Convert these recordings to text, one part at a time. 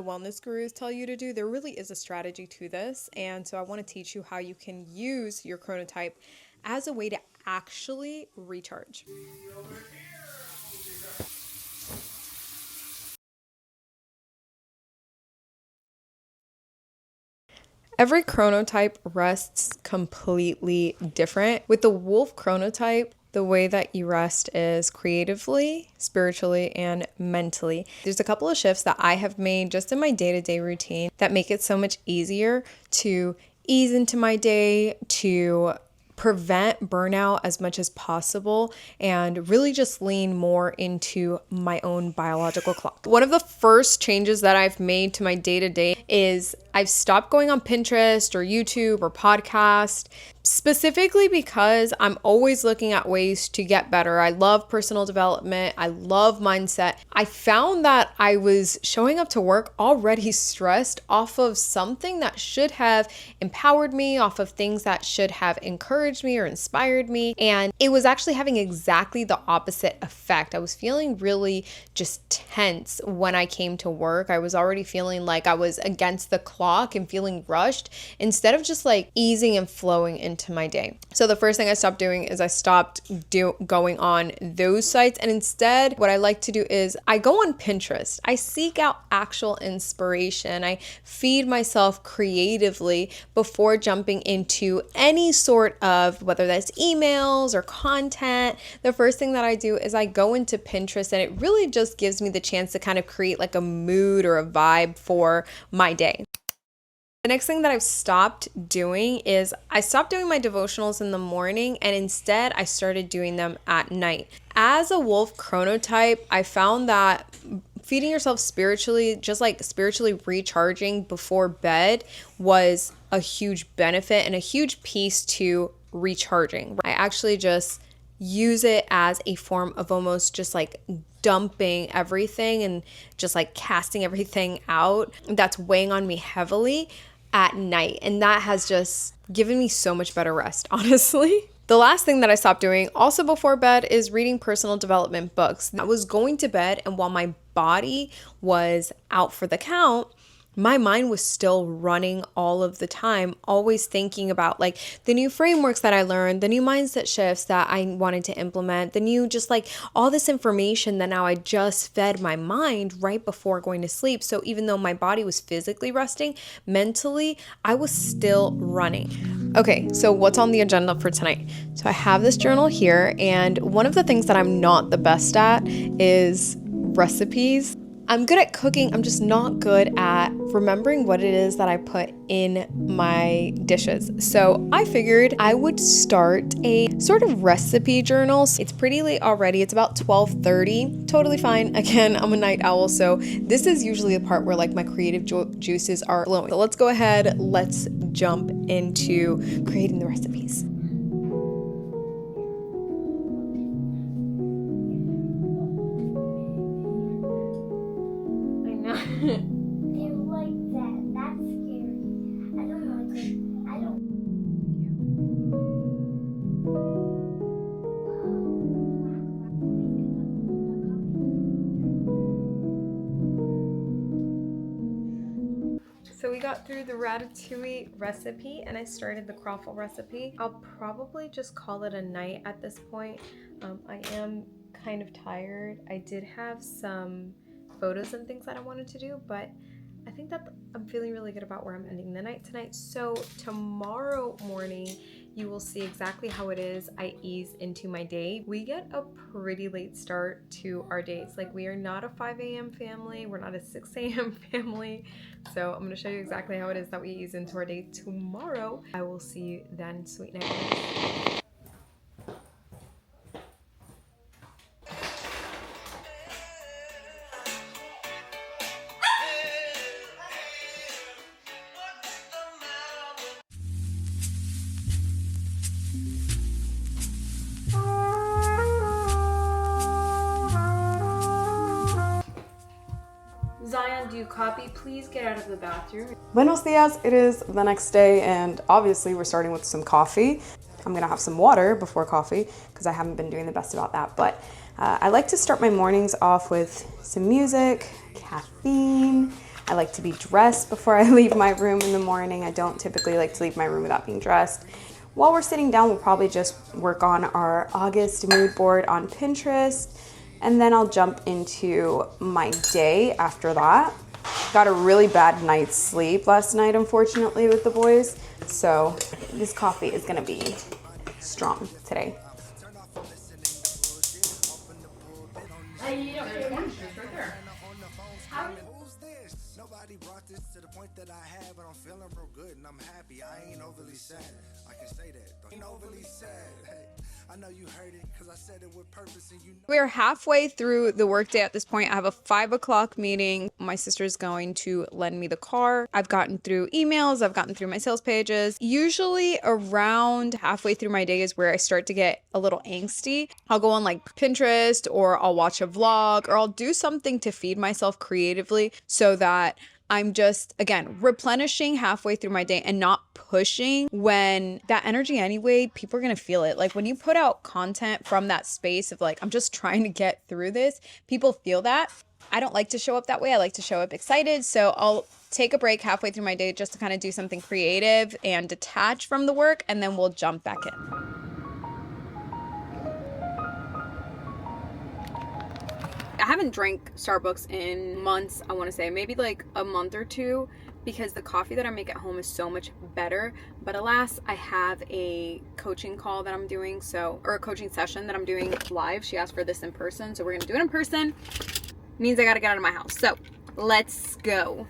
wellness gurus tell you to do. There really is a strategy to this. And so I want to teach you how you can use your chronotype as a way to actually recharge. Every chronotype rests completely different. With the Wolf Chronotype, the way that you rest is creatively, spiritually, and mentally. There's a couple of shifts that I have made just in my day-to-day routine that make it so much easier to ease into my day, to prevent burnout as much as possible, and really just lean more into my own biological clock. One of the first changes that I've made to my day-to-day is I've stopped going on Pinterest or YouTube or podcast, specifically because I'm always looking at ways to get better. I love personal development. I love mindset. I found that I was showing up to work already stressed off of something that should have empowered me, off of things that should have encouraged me or inspired me. And it was actually having exactly the opposite effect. I was feeling really just tense when I came to work. I was already feeling like I was against the clock and feeling rushed instead of just like easing and flowing into my day. So the first thing I stopped doing is I stopped going on those sites. And instead, what I like to do is I go on Pinterest. I seek out actual inspiration. I feed myself creatively before jumping into any sort of, whether that's emails or content. The first thing that I do is I go into Pinterest, and it really just gives me the chance to kind of create like a mood or a vibe for my day. The next thing that I've stopped doing is I stopped doing my devotionals in the morning, and instead I started doing them at night. As a Wolf Chronotype, I found that feeding yourself spiritually, just like spiritually recharging before bed, was a huge benefit and a huge piece to recharging. I actually just use it as a form of almost just like dumping everything and just like casting everything out that's weighing on me heavily at night. And that has just given me so much better rest, honestly. The last thing that I stopped doing also before bed is reading personal development books. I was going to bed, and while my body was out for the count, my mind was still running all of the time, always thinking about like the new frameworks that I learned, the new mindset shifts that I wanted to implement, the new just like all this information that now I just fed my mind right before going to sleep. So even though my body was physically resting, mentally, I was still running. Okay, so what's on the agenda for tonight? So I have this journal here, and one of the things that I'm not the best at is recipes. I'm good at cooking, I'm just not good at remembering what it is that I put in my dishes. So I figured I would start a sort of recipe journal. It's pretty late already, it's about 12:30, totally fine. Again, I'm a night owl, so this is usually a part where like my creative juices are flowing. So let's go ahead, let's jump into creating the recipes. They like that. That's scary. I don't like it. I don't. So we got through the ratatouille recipe, and I started the croffle recipe. I'll probably just call it a night at this point. I am kind of tired. I did have some photos and things that I wanted to do, but I think that I'm feeling really good about where I'm ending the night tonight. So tomorrow morning, you will see exactly how it is I ease into my day. We get a pretty late start to our days. Like, we are not a 5 a.m. family. We're not a 6 a.m. family. So I'm going to show you exactly how it is that we ease into our day tomorrow. I will see you then. Sweet night. Zion, do you copy? Please get out of the bathroom. Buenos dias, it is the next day, and obviously we're starting with some coffee. I'm gonna have some water before coffee because I haven't been doing the best about that, but I like to start my mornings off with some music, caffeine, I like to be dressed before I leave my room in the morning. I don't typically like to leave my room without being dressed. While we're sitting down, we'll probably just work on our August mood board on Pinterest, and then I'll jump into my day after that. Got a really bad night's sleep last night, unfortunately, with the boys, so this coffee is gonna be strong today. Nobody brought this to the point that I have, but I'm feeling real good and I'm happy. I ain't overly sad. I can say that. Ain't overly sad. Hey, I know you heard it because I said it with purpose and you know. We are halfway through the workday at this point. I have a 5 o'clock meeting. My sister's going to lend me the car. I've gotten through emails. I've gotten through my sales pages. Usually around halfway through my day is where I start to get a little angsty. I'll go on like Pinterest, or I'll watch a vlog, or I'll do something to feed myself creatively so that I'm just, again, replenishing halfway through my day and not pushing when that energy anyway, people are going to feel it. Like when you put out content from that space of like, I'm just trying to get through this, people feel that. I don't like to show up that way. I like to show up excited. So I'll take a break halfway through my day just to kind of do something creative and detach from the work, and then we'll jump back in. I haven't drank Starbucks in months, I want to say, maybe like a month or two, because the coffee that I make at home is so much better. But alas, I have a coaching call that I'm doing, or a coaching session that I'm doing live. She asked for this in person, so we're going to do it in person. Means I got to get out of my house. So let's go.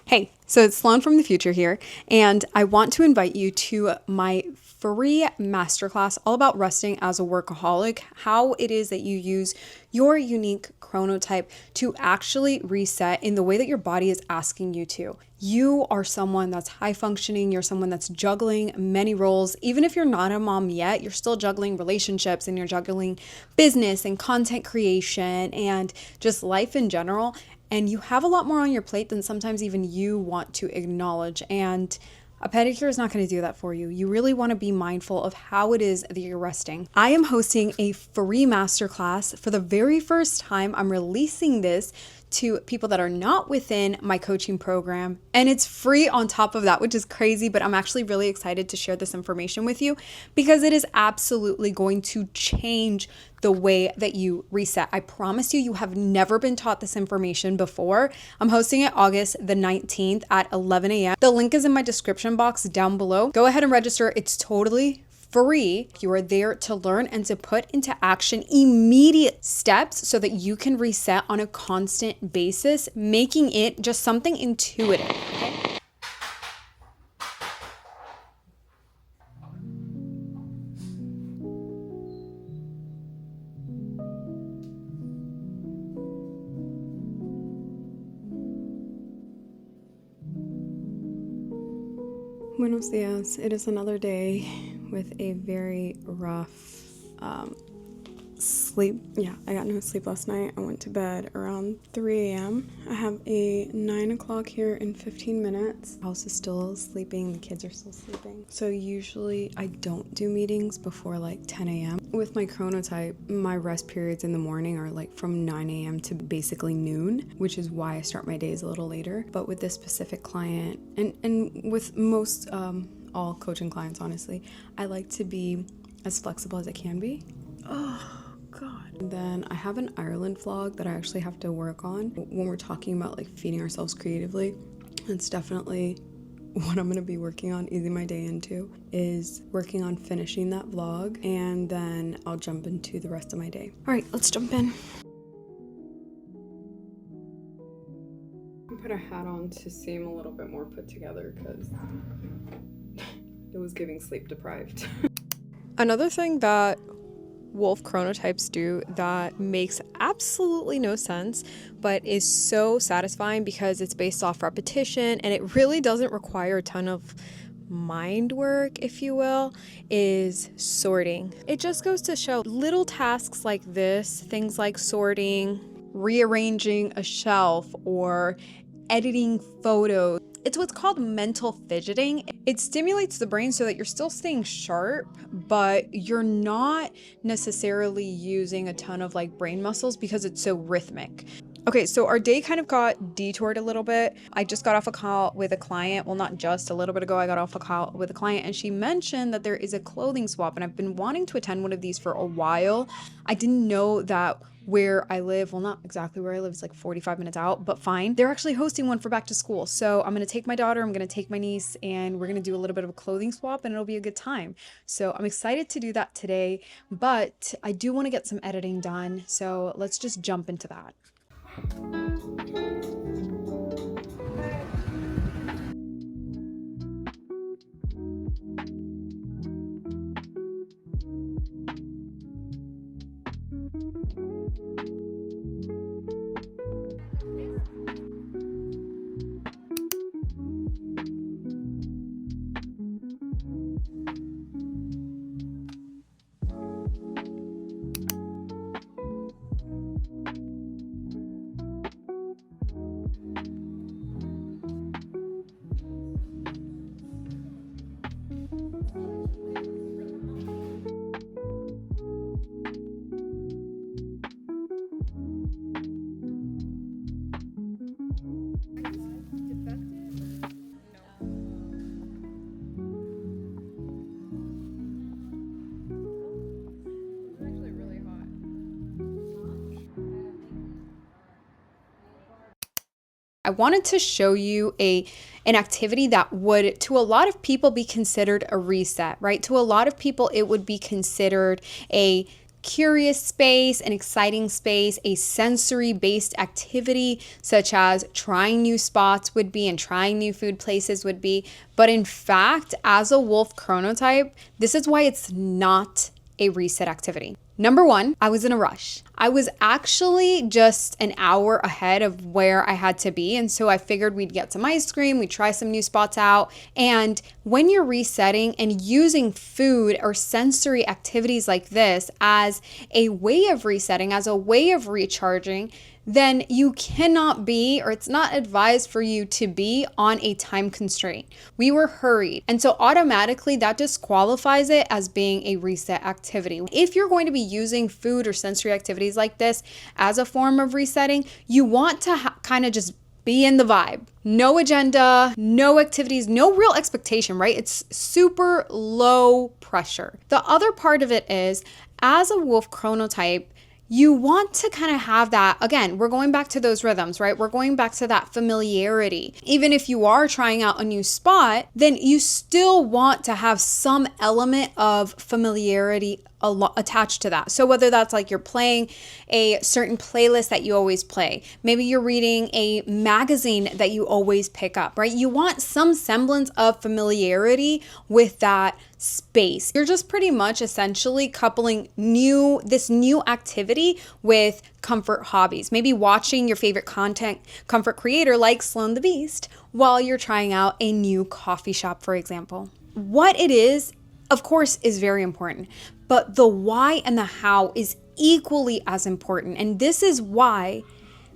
Hey, so it's Sloan from the future here, and I want to invite you to my free masterclass all about resting as a workaholic, how it is that you use your unique chronotype to actually reset in the way that your body is asking you to. You are someone that's high functioning, you're someone that's juggling many roles. Even if you're not a mom yet, you're still juggling relationships, and you're juggling business and content creation and just life in general. And you have a lot more on your plate than sometimes even you want to acknowledge. And a pedicure is not going to do that for you. You really want to be mindful of how it is that you're resting. I am hosting a free masterclass for the very first time. I'm releasing this to people that are not within my coaching program, and it's free on top of that, which is crazy, but I'm actually really excited to share this information with you because it is absolutely going to change the way that you reset. I promise you, you have never been taught this information before. I'm hosting it August the 19th at 11 a.m. The link is in my description box down below. Go ahead and register. It's totally free. You are there to learn and to put into action immediate steps so that you can reset on a constant basis, making it just something intuitive, okay? Buenos dias. It is another day with a very rough sleep. Yeah, I got no sleep last night. I went to bed around 3 a.m. I have a 9 o'clock here in 15 minutes. The house is still sleeping. The kids are still sleeping. So usually I don't do meetings before like 10 a.m. With my chronotype, my rest periods in the morning are like from 9 a.m. to basically noon, which is why I start my days a little later. But with this specific client, and with most all coaching clients, honestly, I like to be as flexible as I can be. Oh, God. And then I have an Ireland vlog that I actually have to work on when we're talking about like feeding ourselves creatively. It's definitely what I'm going to be working on, easing my day into, is working on finishing that vlog, and then I'll jump into the rest of my day. All right, let's jump in. I put a hat on to seem a little bit more put together because it was giving sleep deprived. Another thing that Wolf Chronotypes do that makes absolutely no sense, but is so satisfying because it's based off repetition and it really doesn't require a ton of mind work, if you will, is sorting. It just goes to show little tasks like this, things like sorting, rearranging a shelf or editing photos. It's what's called mental fidgeting. It stimulates the brain so that you're still staying sharp, but you're not necessarily using a ton of like brain muscles because it's so rhythmic. Okay, so our day kind of got detoured a little bit. I just got off a call with a client. Well, not just a little bit ago, I got off a call with a client and she mentioned that there is a clothing swap, and I've been wanting to attend one of these for a while. I didn't know that where I live, well, not exactly where I live, it's like 45 minutes out, but fine. They're actually hosting one for back to school. So I'm going to take my daughter, I'm going to take my niece, and we're going to do a little bit of a clothing swap, and it'll be a good time. So I'm excited to do that today, but I do want to get some editing done. So let's just jump into that. I wanted to show you an activity that would, to a lot of people, be considered a reset, right? To a lot of people, it would be considered a curious space, an exciting space, a sensory-based activity, such as trying new spots would be and trying new food places would be. But in fact, as a Wolf Chronotype, this is why it's not a reset activity. Number one, I was in a rush. I was actually just an hour ahead of where I had to be. And so I figured we'd get some ice cream, we'd try some new spots out. And when you're resetting and using food or sensory activities like this as a way of resetting, as a way of recharging, then you cannot be, or it's not advised for you to be, on a time constraint. We were hurried. And so automatically that disqualifies it as being a reset activity. If you're going to be using food or sensory activities like this as a form of resetting, you want to kind of just be in the vibe. No agenda, no activities, no real expectation, right? It's super low pressure. The other part of it is, as a Wolf Chronotype, you want to kind of have that, again, we're going back to those rhythms, right? We're going back to that familiarity. Even if you are trying out a new spot, then you still want to have some element of familiarity attached to that. So whether that's like you're playing a certain playlist that you always play, maybe you're reading a magazine that you always pick up, right? You want some semblance of familiarity with that space. You're just pretty much essentially coupling this new activity with comfort hobbies. Maybe watching your favorite comfort creator like Sloan the Beast while you're trying out a new coffee shop, for example. What it is, of course, is very important, but the why and the how is equally as important. And this is why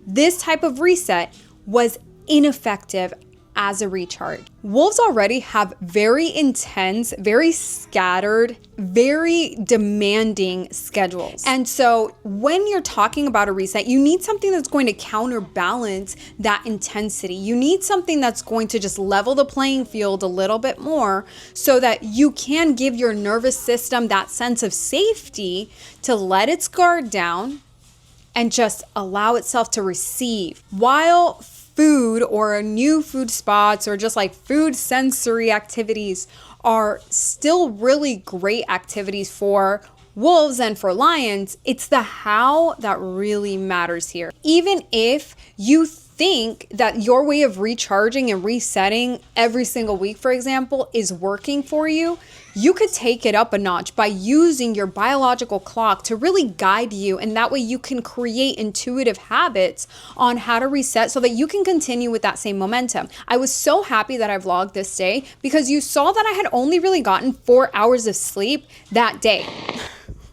this type of reset was ineffective as a recharge. Wolves already have very intense, very scattered, very demanding schedules. And so when you're talking about a reset, you need something that's going to counterbalance that intensity. You need something that's going to just level the playing field a little bit more so that you can give your nervous system that sense of safety to let its guard down and just allow itself to receive. While food or new food spots or just like food sensory activities are still really great activities for wolves and for lions, it's the how that really matters here. Even if you think that your way of recharging and resetting every single week, for example, is working for you, you could take it up a notch by using your biological clock to really guide you, and that way you can create intuitive habits on how to reset so that you can continue with that same momentum. I was so happy that I vlogged this day because you saw that I had only really gotten 4 hours of sleep that day.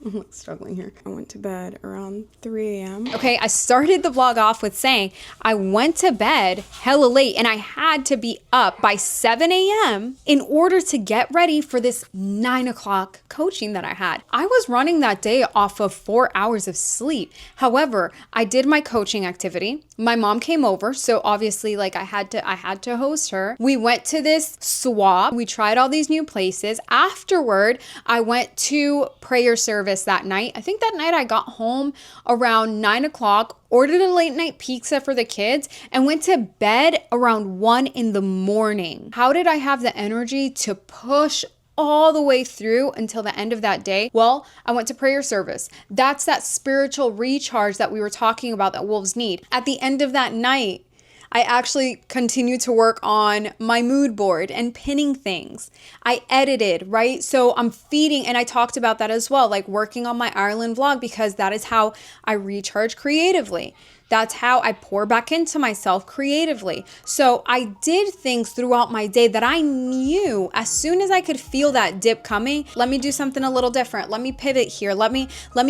I'm like struggling here. I went to bed around 3 a.m. Okay, I started the vlog off with saying I went to bed hella late and I had to be up by 7 a.m. in order to get ready for this 9 o'clock coaching that I had. I was running that day off of 4 hours of sleep. However, I did my coaching activity. My mom came over, so obviously like I had to host her. We went to this swap. We tried all these new places. Afterward, I went to prayer service that night. I think that night I got home around 9 o'clock, ordered a late night pizza for the kids, and went to bed around 1 in the morning. How did I have the energy to push all the way through until the end of that day? Well, I went to prayer service. That's that spiritual recharge that we were talking about that wolves need. At the end of that night, I actually continued to work on my mood board and pinning things. I edited, right? So I'm feeding, and I talked about that as well, like working on my Ireland vlog, because that is how I recharge creatively. That's how I pour back into myself creatively. So I did things throughout my day that I knew as soon as I could feel that dip coming, let me do something a little different. Let me pivot here. Let me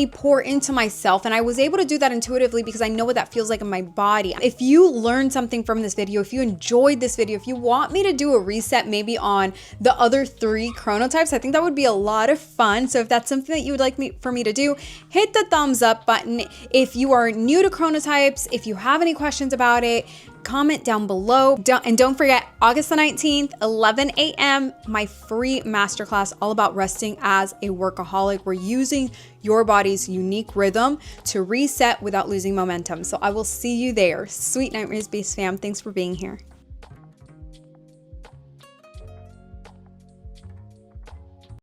pour into myself. And I was able to do that intuitively because I know what that feels like in my body. If you learned something from this video, if you enjoyed this video, if you want me to do a reset maybe on the other 3 chronotypes, I think that would be a lot of fun. So if that's something that you would like for me to do, hit the thumbs up button. If you are new to chronotypes, if you have any questions about it, comment down below. Don't forget, August the 19th, 11 a.m., my free masterclass all about resting as a workaholic. We're using your body's unique rhythm to reset without losing momentum. So I will see you there. Sweet Nightmares Beast fam. Thanks for being here.